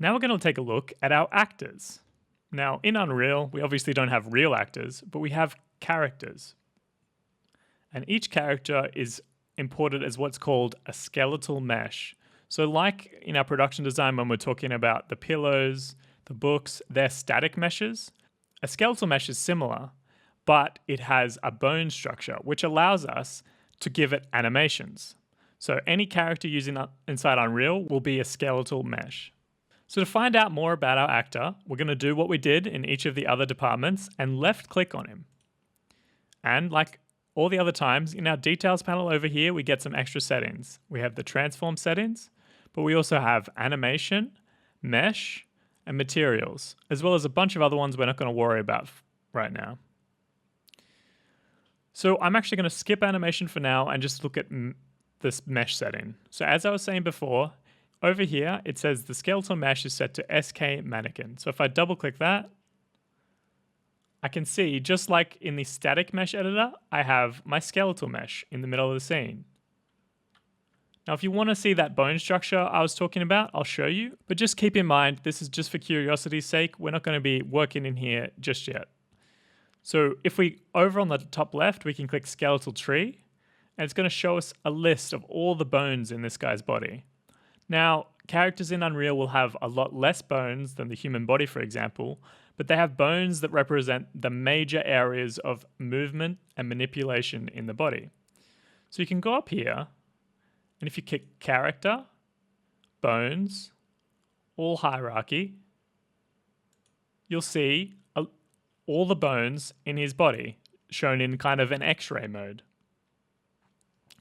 Now we're going to take a look at our actors. Now in Unreal, we obviously don't have real actors, but we have characters. And each character is imported as what's called a skeletal mesh. So like in our production design, when we're talking about the pillows, the books, they're static meshes. A skeletal mesh is similar, but it has a bone structure, which allows us to give it animations. So any character using inside Unreal will be a skeletal mesh. So to find out more about our actor, we're going to do what we did in each of the other departments and left click on him. And like all the other times, in our details panel over here, we get some extra settings. We have the transform settings, but we also have animation, mesh, and materials, as well as a bunch of other ones we're not going to worry about right now. So I'm actually going to skip animation for now and just look at this mesh setting. So as I was saying before, over here, it says the skeletal mesh is set to SK Mannequin. So if I double click that, I can see, just like in the static mesh editor, I have my skeletal mesh in the middle of the scene. Now, if you want to see that bone structure I was talking about, I'll show you. But just keep in mind, this is just for curiosity's sake. We're not going to be working in here just yet. So if we, over on the top left, we can click skeletal tree, and it's going to show us a list of all the bones in this guy's body. Now, characters in Unreal will have a lot less bones than the human body, for example, but they have bones that represent the major areas of movement and manipulation in the body. So you can go up here, and if you click character, bones, all hierarchy, you'll see all the bones in his body shown in kind of an X-ray mode.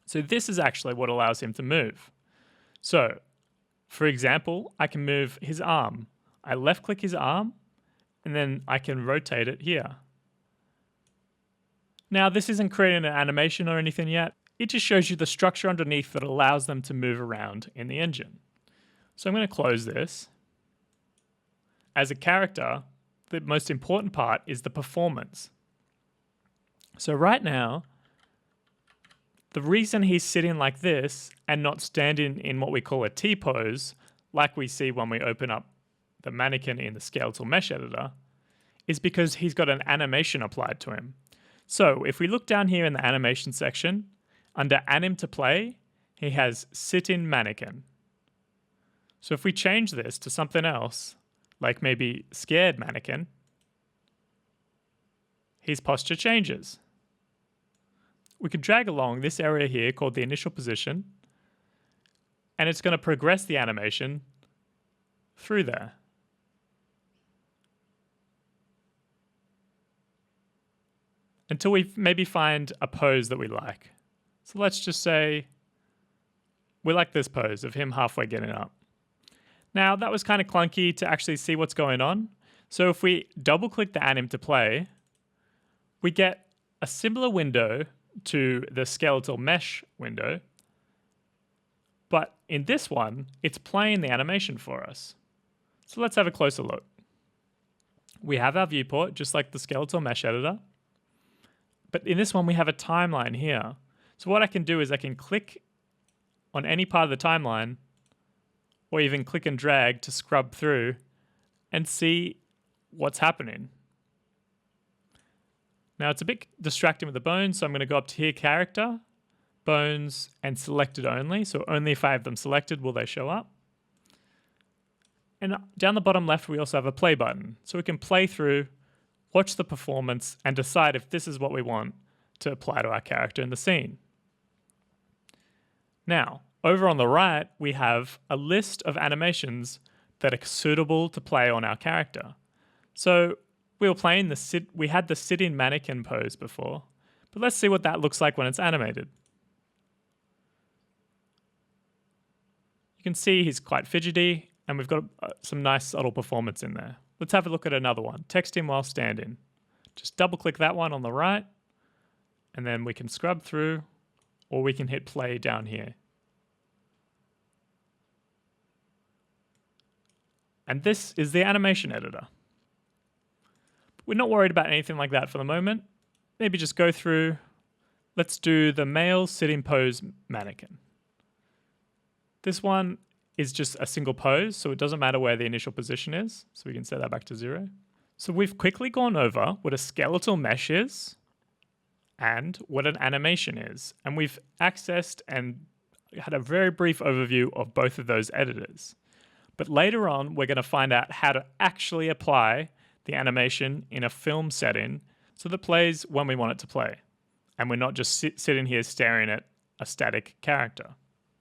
So this is actually what allows him to move. So, for example, I can move his arm. I left click his arm, and then I can rotate it here. Now, this isn't creating an animation or anything yet. It just shows you the structure underneath that allows them to move around in the engine. So I'm going to close this. As a character, the most important part is the performance. So right now, the reason he's sitting like this and not standing in what we call a T-pose, like we see when we open up the mannequin in the skeletal mesh editor, is because he's got an animation applied to him. So if we look down here in the animation section, under anim to play, he has sit in mannequin. So if we change this to something else, like maybe scared mannequin, his posture changes. We could drag along this area here called the initial position, and it's going to progress the animation through there. Until we maybe find a pose that we like. So let's just say we like this pose of him halfway getting up. Now that was kind of clunky to actually see what's going on. So if we double click the anim to play, we get a similar window to the skeletal mesh window, but in this one, it's playing the animation for us. So let's have a closer look. We have our viewport, just like the skeletal mesh editor, but in this one, we have a timeline here. So what I can do is I can click on any part of the timeline, or even click and drag to scrub through and see what's happening. Now it's a bit distracting with the bones, so I'm going to go up to here, character, bones, and selected only. So only if I have them selected will they show up. And down the bottom left, we also have a play button. So we can play through, watch the performance, and decide if this is what we want to apply to our character in the scene. Now, over on the right, we have a list of animations that are suitable to play on our character. So we were playing we had the sit-in mannequin pose before, but let's see what that looks like when it's animated. You can see he's quite fidgety, and we've got some nice subtle performance in there. Let's have a look at another one. Text him while standing. Just double click that one on the right, and then we can scrub through, or we can hit play down here. And this is the animation editor. We're not worried about anything like that for the moment. Maybe just go through. Let's do the male sitting pose mannequin. This one is just a single pose, so it doesn't matter where the initial position is. So we can set that back to 0. So we've quickly gone over what a skeletal mesh is and what an animation is. And we've accessed and had a very brief overview of both of those editors. But later on, we're going to find out how to actually apply the animation in a film setting so that it plays when we want it to play. And we're not just sitting here staring at a static character.